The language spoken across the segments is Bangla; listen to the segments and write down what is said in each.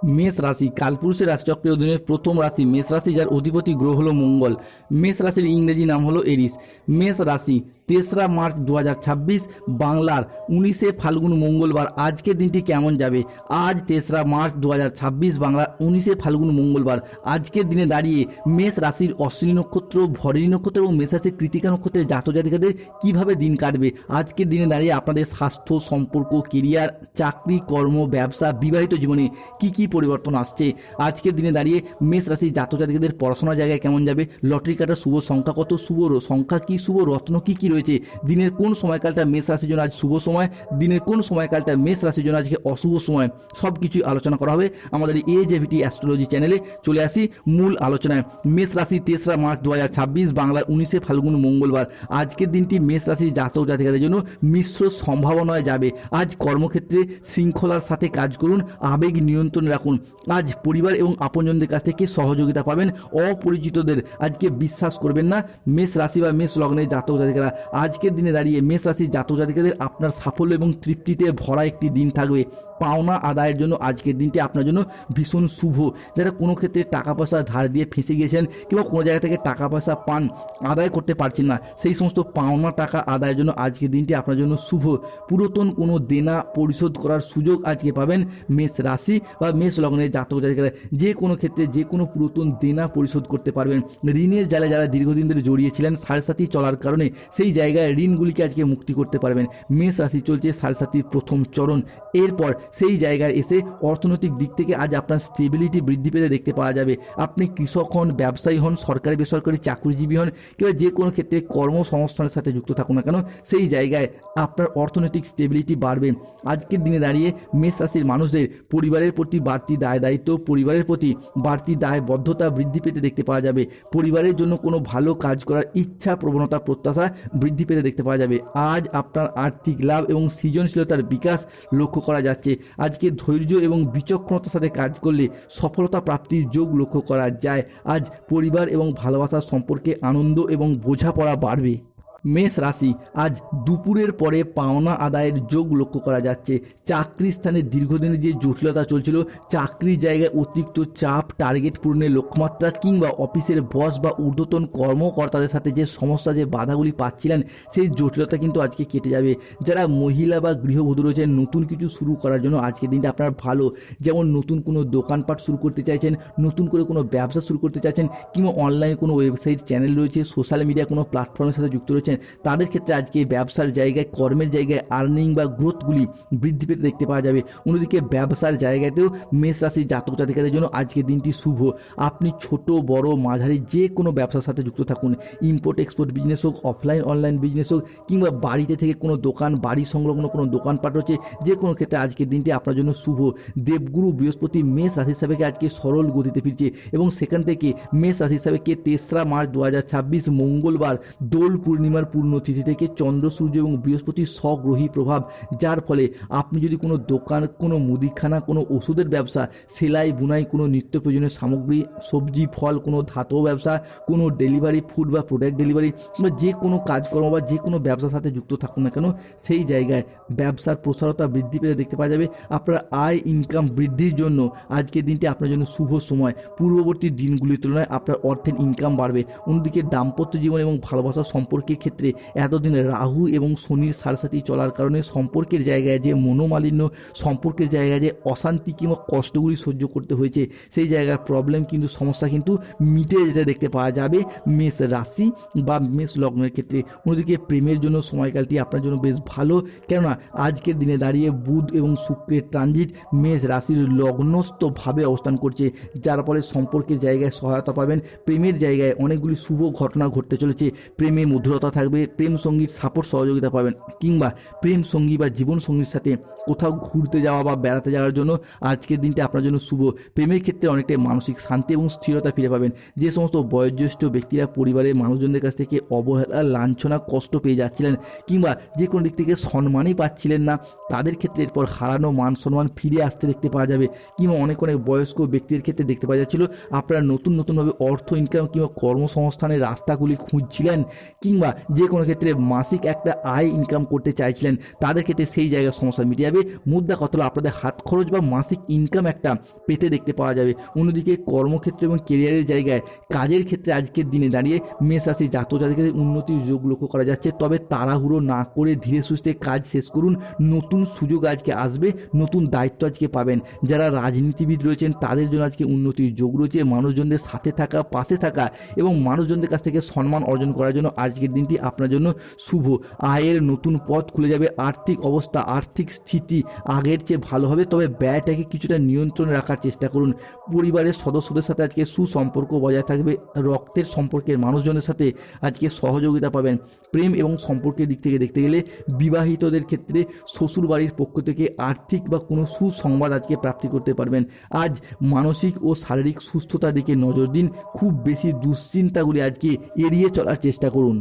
মেষ রাশি কালপুরুষের রাশিচক্রের অধীনে প্রথম রাশি মেষ রাশি, যার অধিপতি গ্রহ হলো মঙ্গল। মেষ রাশির ইংরেজি নাম হলো এরিস। মেষ রাশি 3রা মার্চ 2026, বাংলার 19শে ফাল্গুন মঙ্গলবার। আজকের দিনটি কেমন যাবে? আজ 3রা মার্চ 2026, বাংলার 19শে ফাল্গুন মঙ্গলবার। আজকের দিনে দাঁড়িয়ে মেষ রাশির অশ্বিনী নক্ষত্র, ভরণী নক্ষত্র এবং মেষ রাশির কৃতিকা নক্ষত্রের জাতক জাতিকাদের কীভাবে দিন কাটবে? আজকের দিনে দাঁড়িয়ে আপনাদের স্বাস্থ্য, সম্পর্ক, কেরিয়ার, চাকরি, কর্ম, ব্যবসা, বিবাহিত জীবনে কি কি পরিবর্তন আসছে? আজকের দিনে দাঁড়িয়ে মেষ রাশির জাতক জাতিকাদের পড়াশোনার জায়গায় কেমন যাবে? লটারি কাটার শুভ সংখ্যা কত? শুভ সংখ্যা কি? শুভ রত্ন কি কি রয়েছে? দিনের কোন সময়কালটা মেষ রাশির জন্য আজ শুভ সময়? দিনের কোন সময়কালটা মেষ রাশির জন্য আজকে অশুভ সময়? সব কিছুই আলোচনা করা হবে আমাদের AJVT অ্যাস্ট্রোলজি চ্যানেলে। চলে আসি মূল আলোচনায়। মেষ রাশি 3রা মার্চ 2026, বাংলার 19শে ফাল্গুন মঙ্গলবার। আজকের দিনটি মেষ রাশির জাতক জাতিকাদের জন্য মিশ্র সম্ভাবনায় যাবে। আজ কর্মক্ষেত্রে শৃঙ্খলার সাথে কাজ করুন, আবেগ নিয়ন্ত্রণে রাখুন। আজ পরিবার এবং আপনজনদের কাছ থেকে সহযোগিতা পাবেন। অপরিচিতদের আজকে বিশ্বাস করবেন না। মেষ রাশি বা মেষ লগ্নের জাতক জাতিকারা আজকের দিনে দাঁড়িয়ে মেষ রাশির জাতক জাতিকাদের আপনার সাফল্য এবং তৃপ্তিতে ভরা একটি দিন থাকবে। পাওনা আদায়ের জন্য আজকের দিনটি আপনার জন্য ভীষণ শুভ। যারা কোনো ক্ষেত্রে টাকা পয়সা ধার দিয়ে ফেঁসে গিয়েছেন কিংবা কোনো জায়গা থেকে টাকা পয়সা পান, আদায় করতে পারছেন না, সেই সমস্ত পাওনা টাকা আদায়ের জন্য আজকের দিনটি আপনার জন্য শুভ। পুরাতন কোনো দেনা পরিশোধ করার সুযোগ আজকে পাবেন মেষ রাশি বা মেষ লগ্নের জাতক জাতিকারা। যে কোনো ক্ষেত্রে যে কোনো পুরাতন দেনা পরিশোধ করতে পারবেন। ঋণের জালে যারা দীর্ঘদিন ধরে জড়িয়েছিলেন সাড়ে সাথী চলার কারণে, সেই জায়গায় ঋণগুলিকে আজকে মুক্তি করতে পারবেন। মেষ রাশি চলছে সাড়ে সাথীর প্রথম চরণ। এরপর সেই জায়গায় এসে অর্থনৈতিক দিক থেকে আজ আপনার স্টেবিলিটি বৃদ্ধি পেতে দেখতে পাওয়া যাবে। আপনি কৃষক হন, ব্যবসায়ী হন, সরকারি বেসরকারি চাকরিজীবী হন কিংবা যে কোনো ক্ষেত্রে কর্মসংস্থানের সাথে যুক্ত থাকুন না কেন, সেই জায়গায় আপনার অর্থনৈতিক স্টেবিলিটি বাড়বে। আজকের দিনে দাঁড়িয়ে মেষ রাশির মানুষদের পরিবারের প্রতি বাড়তি দায় দায়িত্ব, পরিবারের প্রতি বাড়তি দায়বদ্ধতা বৃদ্ধি পেতে দেখতে পাওয়া যাবে। পরিবারের জন্য কোনো ভালো কাজ করার ইচ্ছা, প্রবণতা, প্রত্যাশা বৃদ্ধি পেতে দেখতে পাওয়া যাবে। আজ আপনার আর্থিক লাভ এবং সৃজনশীলতার বিকাশ লক্ষ্য করা যাচ্ছে। আজকে ধৈর্য এবং বিচক্ষণতার সাথে কাজ করলে সফলতা প্রাপ্তির যোগ লক্ষ্য করা যায়। আজ পরিবার এবং ভালোবাসার সম্পর্কে আনন্দ এবং বোঝাপড়া বাড়বে। মেষ রাশি আজ দুপুরের পরে পাওনা আদায়ের যোগ লক্ষ্য করা যাচ্ছে। চাকরি স্থানে দীর্ঘদিনের যে জটিলতা চলছিল, চাকরির জায়গায় অতিরিক্ত চাপ, টার্গেট পূরণের লক্ষ্যমাত্রা কিংবা অফিসের বস বা ঊর্ধ্বতন কর্মকর্তাদের সাথে যে সমস্যা, যে বাধাগুলি পাচ্ছিলেন, সেই জটিলতা কিন্তু আজকে কেটে যাবে। যারা মহিলা বা গৃহবধূ রয়েছেন, নতুন কিছু শুরু করার জন্য আজকের দিনটা আপনার ভালো। যেমন নতুন কোনো দোকানপাট শুরু করতে চাইছেন, নতুন করে কোনো ব্যবসা শুরু করতে চাইছেন কিংবা অনলাইনে কোনো ওয়েবসাইট চ্যানেল রয়েছে, সোশ্যাল মিডিয়া কোনো প্ল্যাটফর্মের সাথে যুক্ত রয়েছেন, তাদের ক্ষেত্রে আজকে ব্যবসার জায়গায়, কর্মের জায়গায় আর্নিং বা গ্রোথগুলি বৃদ্ধি পেতে দেখতে পাওয়া যাবে। অন্যদিকে ব্যবসার জায়গাতেও মেষ রাশির জাতক জাতিকাদের জন্য আজকের দিনটি শুভ। আপনি ছোট বড় মাঝারি যে কোনো ব্যবসার সাথে যুক্ত থাকুন। ইম্পোর্ট এক্সপোর্ট বিজনেস হোক, অফলাইন অনলাইন বিজনেস হোক কিংবা বাড়িতে থেকে কোনো দোকান, বাড়ি সংলগ্ন কোনো দোকানপাট রয়েছে, যে কোনো ক্ষেত্রে আজকের দিনটি আপনার জন্য শুভ। দেবগুরু বৃহস্পতি মেষ রাশির সাপেক্ষে আজকে সরল গতিতে ফিরছে এবং সেখান থেকে মেষ রাশির সাপেক্ষে 3রা মার্চ 2026 মঙ্গলবার দোল পূর্ণিমার পূর্ণতিথি থেকে চন্দ্র, সূর্য এবং বৃহস্পতির স্বগ্রহী প্রভাব, যার ফলে আপনি যদি কোনো দোকান, কোনো মুদিখানা, কোনো ওষুধের ব্যবসা, সেলাই বুনাই, কোনো নিত্য প্রয়োজনীয় সামগ্রী, সবজি ফল, কোনো ধাতব ব্যবসা, কোনো ডেলিভারি, ফুড বা প্রোডাক্ট ডেলিভারি বা যে কোনো কাজকর্ম বা যে কোনো ব্যবসার সাথে যুক্ত থাকুন না কেন, সেই জায়গায় ব্যবসার প্রসারতা বৃদ্ধি পেতে দেখতে পাওয়া যাবে। আপনার আয় ইনকাম বৃদ্ধির জন্য আজকের দিনটি আপনার জন্য শুভ সময়। পূর্ববর্তী দিনগুলির তুলনায় আপনার অর্থের ইনকাম বাড়বে। অন্যদিকে দাম্পত্য জীবন এবং ভালোবাসার সম্পর্কের ক্ষেত্রে এতদিন রাহু এবং শনির সারসাথী চলার কারণে সম্পর্কের জায়গায় যে মনোমালিন্য, সম্পর্কের জায়গায় যে অশান্তি কিংবা কষ্টগুলি সহ্য করতে হয়েছে, সেই জায়গার প্রবলেম কিন্তু, সমস্যা কিন্তু মিটে যেতে দেখতে পাওয়া যাবে মেষ রাশি বা মেষ লগ্নের ক্ষেত্রে। অন্যদিকে প্রেমের জন্য সময়কালটি আপনার জন্য বেশ ভালো, কেননা আজকের দিনে দাঁড়িয়ে বুধ এবং শুক্রের ট্রানজিট মেষ রাশির লগ্নস্থভাবে অবস্থান করছে, যার ফলে সম্পর্কের জায়গায় সহায়তা পাবেন। প্রেমের জায়গায় অনেকগুলি শুভ ঘটনা ঘটতে চলেছে। প্রেমে মধুরতা থাকবে, প্রেম সঙ্গীর সাপোর্ট সহযোগিতা পাবেন কিংবা প্রেম সঙ্গী বা জীবন সঙ্গীর সাথে কোথাও ঘুরতে যাওয়া বা বেড়াতে যাওয়ার জন্য আজকের দিনটা আপনার জন্য শুভ। প্রেমের ক্ষেত্রে অনেকটাই মানসিক শান্তি এবং স্থিরতা ফিরে পাবেন। যে সমস্ত বয়োজ্যেষ্ঠ ব্যক্তিরা পরিবারের মানুষজনদের কাছ থেকে অবহেলা, লাঞ্ছনা, কষ্ট পেয়ে যাচ্ছিলেন কিংবা যে কোনো দিক থেকে সম্মানই পাচ্ছিলেন না, তাদের ক্ষেত্রে এরপর হারানো মান সম্মান ফিরে আসতে দেখতে পাওয়া যাবে। কিংবা অনেক বয়স্ক ব্যক্তির ক্ষেত্রে দেখতে পাওয়া যাচ্ছিল আপনারা নতুনভাবে অর্থ ইনকাম কিংবা কর্মসংস্থানের রাস্তাগুলি খুঁজছিলেন কিংবা যে কোনো ক্ষেত্রে মাসিক একটা আয় ইনকাম করতে চাইছিলেন, তাদের ক্ষেত্রে সেই জায়গায় সমস্যা মিটে যাবে। যাবে, মুদ্রা কত হলো আপনাদের হাত খরচ বা মাসিক ইনকাম একটা পেতে দেখতে পাওয়া যাবে। অন্যদিকে কর্মক্ষেত্র এবং কেরিয়ারের জায়গায় কাজের ক্ষেত্রে আজকের দিনে দাঁড়িয়ে মেষ রাশি জাতক জাতিকাদের উন্নতির যোগ লক্ষ্য করা যাচ্ছে। তবে তাড়াহুড়ো না করে ধীরে সুস্থে কাজ শেষ করুন, নতুন সুযোগ আজকে আসবে, নতুন দায়িত্ব আজকে পাবেন। যারা রাজনীতিবিদ রয়েছেন তাদের জন্য আজকে উন্নতির যোগ রয়েছে। মানুষজনদের সাথে থাকা, পাশে থাকা এবং মানুষজনদের কাছ থেকে সম্মান অর্জন করার জন্য আজকের দিনটি আপনার জন্য শুভ। আয়ের নতুন পথ খুলে যাবে, আর্থিক অবস্থা, আর্থিক স্থিতি আগের চেয়ে ভালো হবে। তবে ব্যয়টাকে কিছুটা নিয়ন্ত্রণে রাখার চেষ্টা করুন। পরিবারের সদস্যদের সাথে আজকে সুসম্পর্ক বজায় থাকবে, রক্তের সম্পর্কের মানুষজনের সাথে আজকে সহযোগিতা পাবেন। প্রেম এবং সম্পর্কের দিক থেকে দেখতে গেলে বিবাহিতদের ক্ষেত্রে শ্বশুর বাড়ির পক্ষ থেকে আর্থিক বা কোনো সুসংবাদ আজকে প্রাপ্তি করতে পারবেন। আজ মানসিক ও শারীরিক সুস্থতার দিকে নজর দিন, খুব বেশি দুশ্চিন্তাগুলি আজকে এড়িয়ে চলার চেষ্টা করুন।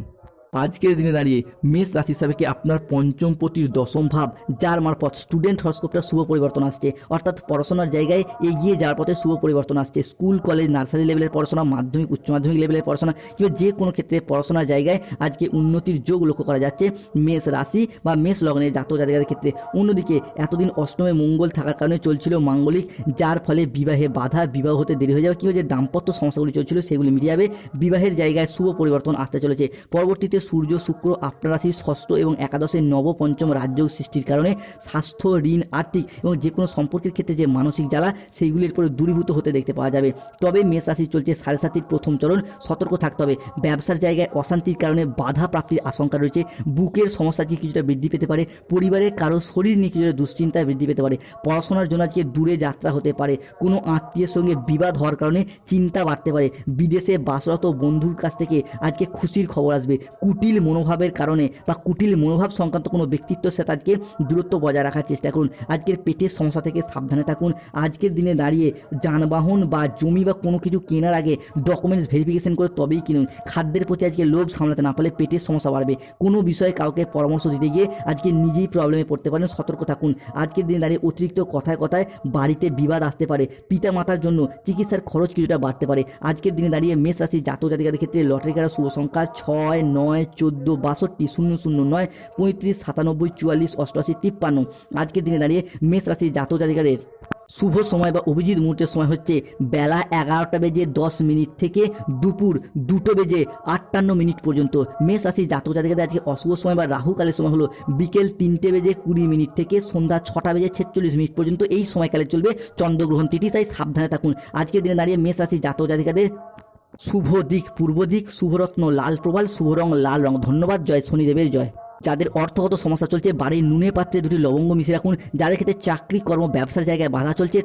আজকের দিনে দাঁড়িয়ে মেষ রাশি সাপেক্ষে আপনার পঞ্চম পতির দশম ভাব, যার মারফত স্টুডেন্ট হরস্কোপটা শুভ পরিবর্তন আসছে, অর্থাৎ পড়াশোনার জায়গায় এগিয়ে যাওয়ার পথে শুভ পরিবর্তন আসছে। স্কুল কলেজ নার্সারি লেভেলের পড়াশোনা, মাধ্যমিক উচ্চ মাধ্যমিক লেভেলের পড়াশোনা কিংবা যে কোনো ক্ষেত্রে পড়াশোনার জায়গায় আজকে উন্নতির যোগ লক্ষ্য করা যাচ্ছে মেষ রাশি বা মেষ লগ্নের জাতক জাতিকাদের ক্ষেত্রে। অন্যদিকে এতদিন অষ্টমে মঙ্গল থাকার কারণে চলছিল মাঙ্গলিক, যার ফলে বিবাহে বাধা, বিবাহ হতে দেরি হয়ে যাবে কিংবা যে দাম্পত্য সমস্যাগুলি চলছিল সেগুলি মিটিয়ে যাবে। বিবাহের জায়গায় শুভ পরিবর্তন আসতে চলেছে। পরবর্তীতে সূর্য শুক্র আপনার রাশির ষষ্ঠ এবং একাদশের নবপঞ্চম রাজযোগ সৃষ্টির কারণে স্বাস্থ্য, ঋণ, আর্থিক এবং যে কোনো সম্পর্কের ক্ষেত্রে যে মানসিক জ্বালা সেইগুলির পরে দূরীভূত হতে দেখতে পাওয়া যাবে। তবে মেষ রাশির চলছে 7.5 প্রথম চরণ, সতর্ক থাকতে হবে। ব্যবসার জায়গায় অশান্তির কারণে বাধা প্রাপ্তির আশঙ্কা রয়েছে। বুকের সমস্যা আজকে কিছুটা বৃদ্ধি পেতে পারে। পরিবারের কারো শরীর নিয়ে কিছুটা দুশ্চিন্তা বৃদ্ধি পেতে পারে। পড়াশোনার জন্য আজকে দূরে যাত্রা হতে পারে। কোনো আত্মীয়ের সঙ্গে বিবাদ হওয়ার কারণে চিন্তা বাড়তে পারে। বিদেশে বাসরত বন্ধুর কাছ থেকে আজকে খুশির খবর আসবে। কুটিল মনোভাবের কারণে বা কুটিল মনোভাব সংক্রান্ত কোনো ব্যক্তিত্বের সাথে আজকে দূরত্ব বজায় রাখার চেষ্টা করুন। আজকের পেটের সমস্যা থেকে সাবধানে থাকুন। আজকের দিনে দাঁড়িয়ে যানবাহন বা জমি বা কোনো কিছু কেনার আগে ডকুমেন্টস ভেরিফিকেশন করে তবেই কিনুন। খাদ্যের প্রতি আজকে লোভ সামলাতে না পারলে পেটের সমস্যা বাড়বে। কোনো বিষয়ে কাউকে পরামর্শ দিতে গিয়ে আজকে নিজেই প্রবলেমে পড়তে পারেন, সতর্ক থাকুন। আজকের দিনে দাঁড়িয়ে অতিরিক্ত কথায় কথায় বাড়িতে বিবাদ আসতে পারে। পিতা মাতার জন্য চিকিৎসার খরচ কিছুটা বাড়তে পারে। আজকের দিনে দাঁড়িয়ে মেষ রাশির জাতক জাতিকাদের ক্ষেত্রে লটারি কাটার শুভ সংখ্যা 6, 9, 14, 62, 00, 9, 35, 97, 44, 88, 53। আজকের দিনে দাঁড়িয়ে মেষ রাশির জাতক জাতিকাদের শুভ সময় বা অভিজিৎ মুহূর্তের সময় হচ্ছে বেলা 11:10 থেকে দুপুর 2:58 পর্যন্ত। মেষ রাশির জাতক জাতিকাদের আজকে অশুভ সময় বা রাহুকালের সময় হলো বিকেল 3:20 থেকে সন্ধ্যা 6:46 পর্যন্ত। এই সময়কালে চলবে চন্দ্রগ্রহণ তিথি, তাই সাবধানে থাকুন। আজকের দিনে দাঁড়িয়ে মেষ রাশির জাতক জাতিকাদের শুভ দিক পূর্ব দিক, শুভরত্ন লাল প্রবাল, শুভ রং লাল রং। ধন্যবাদ। জয় শনিদেবের জয়। যাদের অর্থগত সমস্যা চলছে বাড়ির নুনে পাত্রে 2টি লবঙ্গ মিশিয়ে রাখুন। যাদের ক্ষেত্রে চাকরি, কর্ম, ব্যবসার জায়গায় বাধা চলছে